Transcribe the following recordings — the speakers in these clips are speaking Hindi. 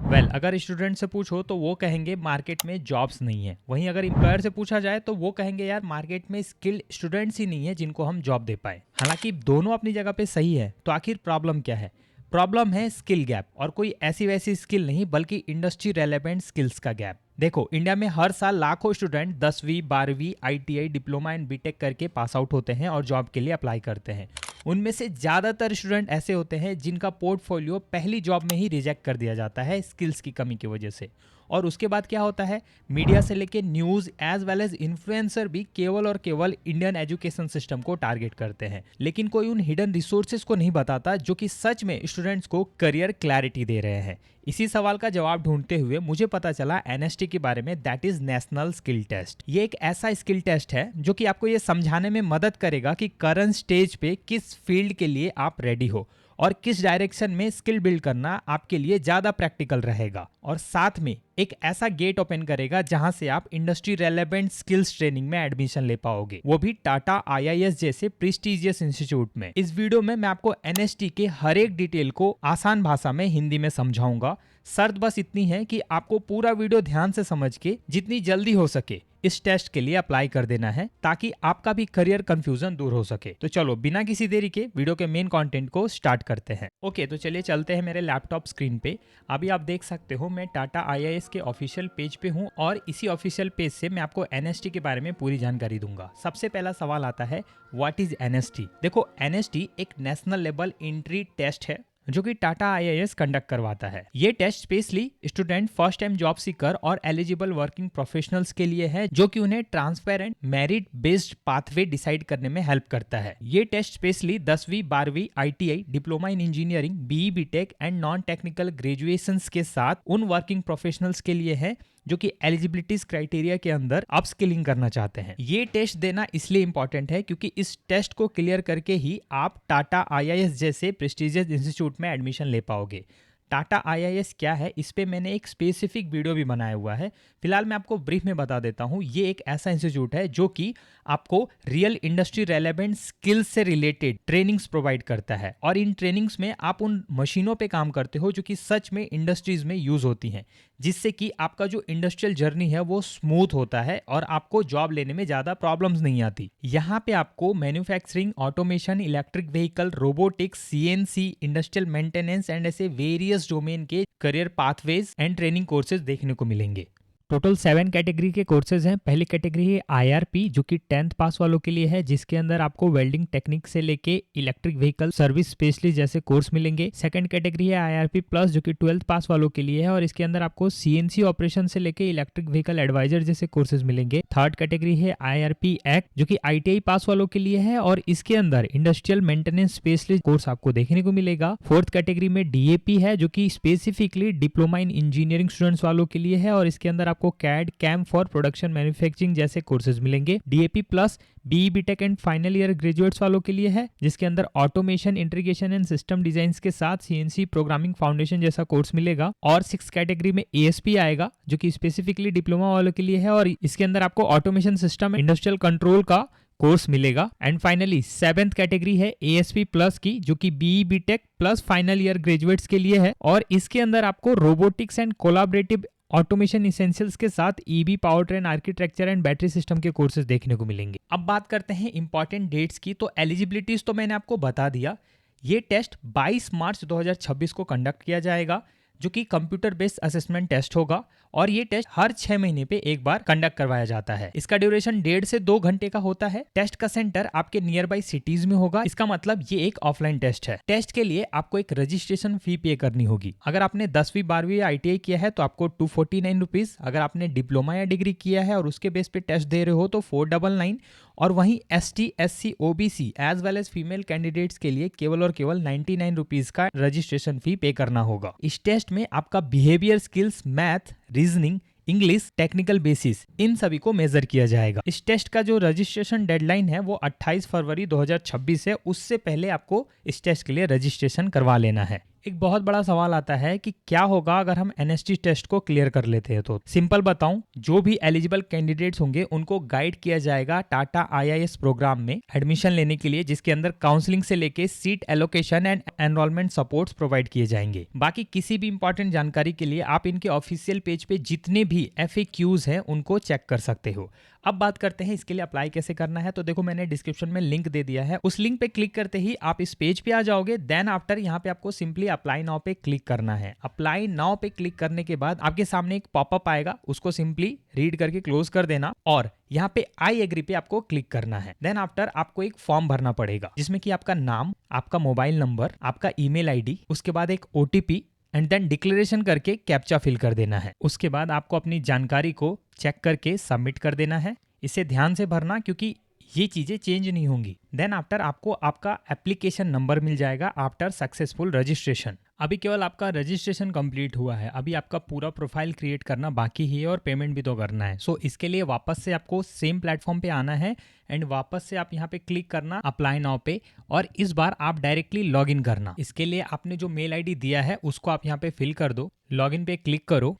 अगर स्टूडेंट से पूछो तो वो कहेंगे मार्केट में जॉब्स नहीं है। वहीं अगर एम्प्लॉयर से पूछा जाए तो वो कहेंगे यार मार्केट में स्किल्ड स्टूडेंट्स ही नहीं है जिनको हम जॉब दे पाए। हालांकि दोनों अपनी जगह पे सही है, तो आखिर प्रॉब्लम क्या है? प्रॉब्लम है स्किल गैप, और कोई ऐसी वैसी स्किल नहीं बल्कि इंडस्ट्री रेलेवेंट स्किल्स का गैप। देखो, इंडिया में हर साल लाखों स्टूडेंट 10वीं 12वीं ITI डिप्लोमा एंड बीटेक करके पास आउट होते हैं और जॉब के लिए अप्लाई करते हैं। उनमें से ज़्यादातर स्टूडेंट ऐसे होते हैं जिनका पोर्टफोलियो पहली जॉब में ही रिजेक्ट कर दिया जाता है स्किल्स की कमी की वजह से। और उसके बाद क्या होता है, मीडिया से लेके news as well as influencer भी केवल और केवल इंडियन एजुकेशन सिस्टम को टारगेट करते हैं, लेकिन कोई उन हिडन रिसोर्सेज को नहीं बताता जो कि सच में स्टूडेंट्स को करियर क्लैरिटी दे रहे हैं। इसी सवाल का जवाब ढूंढते हुए मुझे पता चला NST के बारे में, that is national skill test. ये एक ऐसा स्किल टेस्ट है जो कि आपको ये समझाने में मदद करेगा कि करंट स्टेज पे किस फील्ड के लिए आप रेडी हो और किस डायरेक्शन में स्किल बिल्ड करना आपके लिए ज्यादा प्रैक्टिकल रहेगा, और साथ में एक ऐसा गेट ओपन करेगा जहां से आप इंडस्ट्री रेलेवेंट स्किल्स ट्रेनिंग में एडमिशन ले पाओगे, वो भी टाटा IIS जैसे प्रेस्टिजियस इंस्टीट्यूट में। इस वीडियो में मैं आपको NST के हर एक डिटेल को आसान भाषा में हिंदी में समझाऊंगा। शर्त बस इतनी है कि आपको पूरा वीडियो ध्यान से समझ के जितनी जल्दी हो सके इस टेस्ट के लिए अप्लाई कर देना है, ताकि आपका भी करियर कंफ्यूजन दूर हो सके। तो चलो बिना किसी देरी के वीडियो के मेन कंटेंट को स्टार्ट करते हैं। ओके, तो चलिए चलते हैं मेरे लैपटॉप स्क्रीन पे। अभी आप देख सकते हो मैं टाटा IIS के ऑफिशियल पेज पे हूँ, और इसी ऑफिशियल पेज से मैं आपको NST के बारे में पूरी जानकारी दूंगा। सबसे पहला सवाल आता है, व्हाट इज NST? देखो, NST एक नेशनल लेवल एंट्री टेस्ट है जो कि टाटा IIS कंडक्ट करवाता है। ये test specially student, first time job seeker और एलिजिबल वर्किंग प्रोफेशनल्स के लिए है, जो कि उन्हें transparent merit based pathway decide करने में हेल्प करता है। ये टेस्ट स्पेशली 10वीं 12वीं ITI diploma in engineering, BE BTech and non technical graduations के साथ उन वर्किंग प्रोफेशनल्स के लिए है जो कि एलिजिबिलिटीज क्राइटेरिया के अंदर अपस्किलिंग करना चाहते हैं। ये टेस्ट देना इसलिए इंपॉर्टेंट है क्योंकि इस टेस्ट को क्लियर करके ही आप टाटा IIS जैसे प्रेस्टिजियस इंस्टीट्यूट में एडमिशन ले पाओगे। टाटा IIS क्या है, इस पे मैंने एक स्पेसिफिक वीडियो भी बनाया हुआ है। फिलहाल मैं आपको ब्रीफ में बता देता हूँ। ये एक ऐसा इंस्टीट्यूट है जो कि आपको रियल इंडस्ट्री रेलेवेंट स्किल्स से रिलेटेड ट्रेनिंग्स प्रोवाइड करता है, और इन ट्रेनिंग्स में आप उन मशीनों पे काम करते हो जो कि सच में इंडस्ट्रीज में यूज होती हैं, जिससे कि आपका जो इंडस्ट्रियल जर्नी है वो स्मूथ होता है और आपको जॉब लेने में ज़्यादा प्रॉब्लम्स नहीं आती। यहाँ पे आपको manufacturing, automation, electric vehicle, robotics, CNC, industrial maintenance and ऐसे वेरियस डोमेन के career pathways and training courses देखने को मिलेंगे। टोटल 7 कैटेगरी के कोर्सेज हैं। पहली कैटेगरी है IRP, जो कि 10th पास वालों के लिए है, जिसके अंदर आपको वेल्डिंग टेक्निक से लेके इलेक्ट्रिक व्हीकल सर्विस स्पेशलिस्ट जैसे कोर्स मिलेंगे। सेकंड कैटेगरी है IRP प्लस, जो कि 12th पास वालों के लिए है, और इसके अंदर आपको CNC ऑपरेशन से लेके इलेक्ट्रिक व्हीकल एडवाइजर जैसे कोर्सेज मिलेंगे। थर्ड कैटेगरी है IRP एक्ट, जो कि ITI पास वालों के लिए है, और इसके अंदर इंडस्ट्रियल मेंटेनेंस स्पेशलिस्ट कोर्स आपको देखने को मिलेगा। फोर्थ कैटेगरी में DAP है, जो कि specifically diploma in engineering students वालों के लिए है, और इसके अंदर आपको CAD, CAM for production manufacturing जैसे कोर्सेज मिलेंगे। DAP plus BE BTech and final year graduates वालों के लिए है, जिसके अंदर automation, integration and system design के साथ CNC प्रोग्रामिंग फाउंडेशन जैसा कोर्स मिलेगा। और 6th कैटेगरी में ASP आएगा, जो कि स्पेसिफिकली डिप्लोमा वालों के लिए है, और इसके अंदर आपको ऑटोमेशन सिस्टम, इंडस्ट्रियल कंट्रोल का कोर्स मिलेगा। एंड फाइनली 7th कैटेगरी है ASP प्लस की, जो कि BE BTech plus final year graduates के लिए है, और इसके अंदर आपको robotics and collaborative automation essentials के साथ EV power train architecture and battery system के कोर्सेज देखने को मिलेंगे। अब बात करते हैं इंपॉर्टेंट डेट्स की। तो एलिजिबिलिटीज तो मैंने आपको बता दिया। ये टेस्ट 22 मार्च 2026 को कंडक्ट किया जाएगा, जो कि कंप्यूटर बेस्ड असेसमेंट टेस्ट होगा, और ये टेस्ट हर 6 महीने पे एक बार कंडक्ट करवाया जाता है। इसका ड्यूरेशन 1.5 से 2 घंटे का होता है। टेस्ट का सेंटर आपके नियर बाई सिटीज में होगा। इसका मतलब ये एक ऑफलाइन टेस्ट है। टेस्ट के लिए आपको एक रजिस्ट्रेशन फी पे करनी होगी। अगर आपने 10वीं 12वीं ITI किया है तो आपको 249 रुपीज, अगर आपने डिप्लोमा या डिग्री किया है और उसके बेस पे टेस्ट दे रहे हो तो 499, और वहीं ST SC OBC as well as female candidates के लिए केवल और केवल 99 रुपीज का रजिस्ट्रेशन फी पे करना होगा। इस टेस्ट में आपका behaviour skills, math, reasoning, English, technical basis, इन सभी को मेजर किया जाएगा। इस टेस्ट का जो रजिस्ट्रेशन डेडलाइन है वो 28 फरवरी 2026 है। उससे पहले आपको इस टेस्ट के लिए रजिस्ट्रेशन करवा लेना है। एक बहुत बड़ा सवाल आता है कि क्या होगा अगर हम एनएसटी टेस्ट को क्लियर कर लेते हैं। तो सिंपल बताऊं, जो भी एलिजिबल कैंडिडेट्स होंगे उनको गाइड किया जाएगा टाटा आईआईएस प्रोग्राम में एडमिशन लेने के लिए, जिसके अंदर काउंसलिंग से लेके seat allocation and enrolment supports provide किए जाएंगे। बाकी किसी भी इंपॉर्टेंट जानकारी के लिए आप इनके ऑफिशियल पेज पे जितने भी FAQs हैं उनको चेक कर सकते हो। अब बात करते हैं इसके लिए अप्लाई कैसे करना है। तो देखो, मैंने डिस्क्रिप्शन में लिंक दे दिया है, उस लिंक पे क्लिक करते ही आप इस पेज पे आ जाओगे। देन आफ्टर यहाँ पे आपको सिंपली अप्लाई नाउ पे क्लिक करना है। अप्लाई नाउ पे क्लिक करने के बाद आपके सामने एक पॉपअप आएगा, उसको सिंपली रीड करके क्लोज कर देना और यहाँ पे आई एग्री पे आपको क्लिक करना है। देन आफ्टर आपको एक फॉर्म भरना पड़ेगा जिसमें कि आपका नाम, आपका मोबाइल नंबर, आपका ईमेल आईडी, उसके बाद एक OTP एंड देन डिक्लेरेशन करके कैप्चा फिल कर देना है। उसके बाद आपको अपनी जानकारी को चेक करके सबमिट कर देना है। इसे ध्यान से भरना क्योंकि ये चीजें चेंज नहीं होंगी। देन आफ्टर आपको आपका एप्लीकेशन नंबर मिल जाएगा आफ्टर सक्सेसफुल रजिस्ट्रेशन। अभी केवल आपका रजिस्ट्रेशन कंप्लीट हुआ है, अभी आपका पूरा प्रोफाइल क्रिएट करना बाकी ही है और पेमेंट भी तो करना है। सो इसके लिए वापस से आपको सेम प्लेटफॉर्म पे आना है एंड वापस से आप यहाँ पे क्लिक करना अप्लाई नाउ पे, और इस बार आप डायरेक्टली लॉग इन करना। इसके लिए आपने जो मेल आईडी दिया है उसको आप यहाँ पे फिल कर दो, लॉग इन पे क्लिक करो,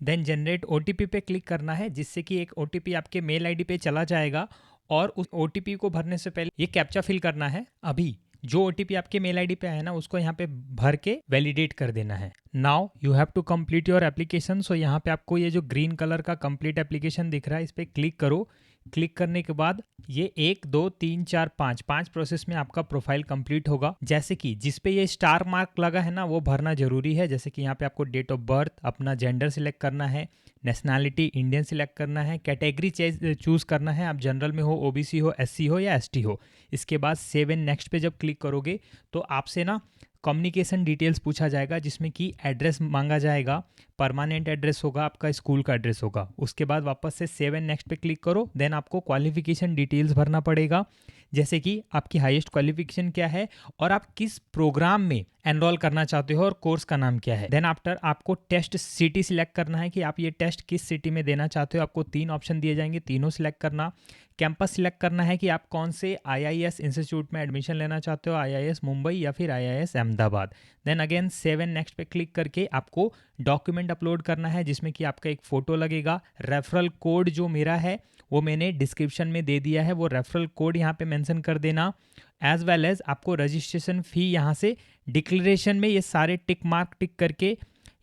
देन जनरेट OTP पे क्लिक करना है, जिससे कि एक OTP आपके मेल आईडी पे चला जाएगा और उस OTP को भरने से पहले ये कैप्चा फिल करना है। अभी जो OTP आपके मेल आईडी पे है ना, उसको यहाँ पे भर के वैलिडेट कर देना है। Now you have to complete your application. So यहाँ पे आपको ये जो ग्रीन कलर का कंप्लीट एप्लीकेशन दिख रहा है, इस पे क्लिक करो। क्लिक करने के बाद ये 1 2 3 4 5 प्रोसेस में आपका प्रोफाइल कंप्लीट होगा। जैसे कि जिस पे ये स्टार मार्क लगा है ना, वो भरना जरूरी है। जैसे कि यहाँ पे आपको डेट ऑफ बर्थ, अपना जेंडर सिलेक्ट करना है, नेशनैलिटी इंडियन सिलेक्ट करना है, कैटेगरी चूज करना है, आप जनरल में हो, OBC हो, SC हो या ST हो। इसके बाद सेव एंड नेक्स्ट पे जब क्लिक करोगे तो आपसे ना कम्युनिकेशन डिटेल्स पूछा जाएगा, जिसमें कि एड्रेस मांगा जाएगा, परमानेंट एड्रेस होगा, आपका स्कूल का एड्रेस होगा। उसके बाद वापस से सेव एंड नेक्स्ट पे क्लिक करो। देन आपको क्वालिफिकेशन डिटेल्स भरना पड़ेगा, जैसे कि आपकी हाईएस्ट क्वालिफिकेशन क्या है और आप किस प्रोग्राम में एनरोल करना चाहते हो और कोर्स का नाम क्या है। देन आफ्टर आपको टेस्ट सिटी सिलेक्ट करना है कि आप ये टेस्ट किस सिटी में देना चाहते हो। आपको 3 ऑप्शन दिए जाएंगे, तीनों सिलेक्ट करना। कैंपस सिलेक्ट करना है कि आप कौन से IIS इंस्टीट्यूट में एडमिशन लेना चाहते हो, IIS मुंबई या फिर IIS Ahmedabad. Then again save and next पे क्लिक करके आपको डॉक्यूमेंट अपलोड करना है, जिसमें कि आपका एक फोटो लगेगा। रेफरल कोड जो मेरा है वो मैंने डिस्क्रिप्शन में दे दिया है, वो रेफरल कोड यहाँ पे मेंशन कर देना। एज वेल एज आपको रजिस्ट्रेशन फ़ी यहाँ से डिक्लेरेशन में ये सारे टिक मार्क टिक करके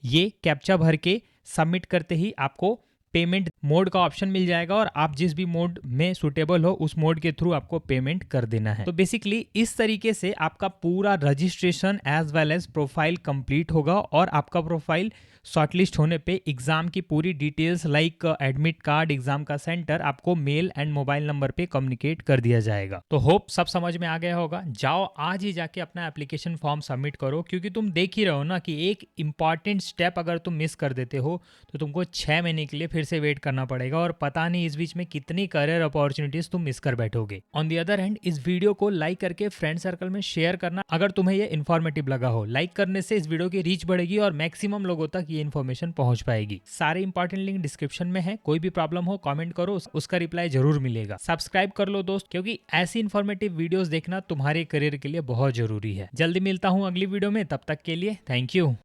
ये कैप्चा भर के सबमिट करते ही आपको पेमेंट मोड का ऑप्शन मिल जाएगा और आप जिस भी मोड में सुटेबल हो उस मोड के थ्रू आपको पेमेंट कर देना है। तो बेसिकली इस तरीके से आपका पूरा registration as well as profile complete होगा और आपका प्रोफाइल शॉर्टलिस्ट होने पे एग्जाम की पूरी details like admit card, exam का सेंटर आपको मेल एंड मोबाइल नंबर पे कम्युनिकेट कर दिया जाएगा। तो होप सब समझ में आ गया होगा। जाओ आज ही जाके अपना एप्लीकेशन फॉर्म सबमिट करो, क्योंकि तुम देख ही रहो ना कि एक इंपॉर्टेंट स्टेप अगर तुम मिस कर देते हो तो तुमको 6 महीने के लिए फिर से वेट करना पड़ेगा और पता नहीं इस बीच में कितनी करियर अपॉर्चुनिटीज तुम मिस कर बैठोगे। ऑन दी अदर हैंड, इस वीडियो को लाइक करके फ्रेंड सर्कल में शेयर करना अगर तुम्हें ये इन्फॉर्मेटिव लगा हो। लाइक करने से इस वीडियो की रीच बढ़ेगी और मैक्सिमम लोगों तक ये इन्फॉर्मेशन पहुंच पाएगी। सारे इंपॉर्टेंट लिंक डिस्क्रिप्शन में है, कोई भी प्रॉब्लम हो कमेंट करो, उसका रिप्लाई जरूर मिलेगा। सब्सक्राइब कर लो दोस्त, क्योंकि ऐसी इन्फॉर्मेटिव वीडियोस देखना तुम्हारे करियर के लिए बहुत जरूरी है। जल्दी मिलता हूँ अगली वीडियो में, तब तक के लिए थैंक यू।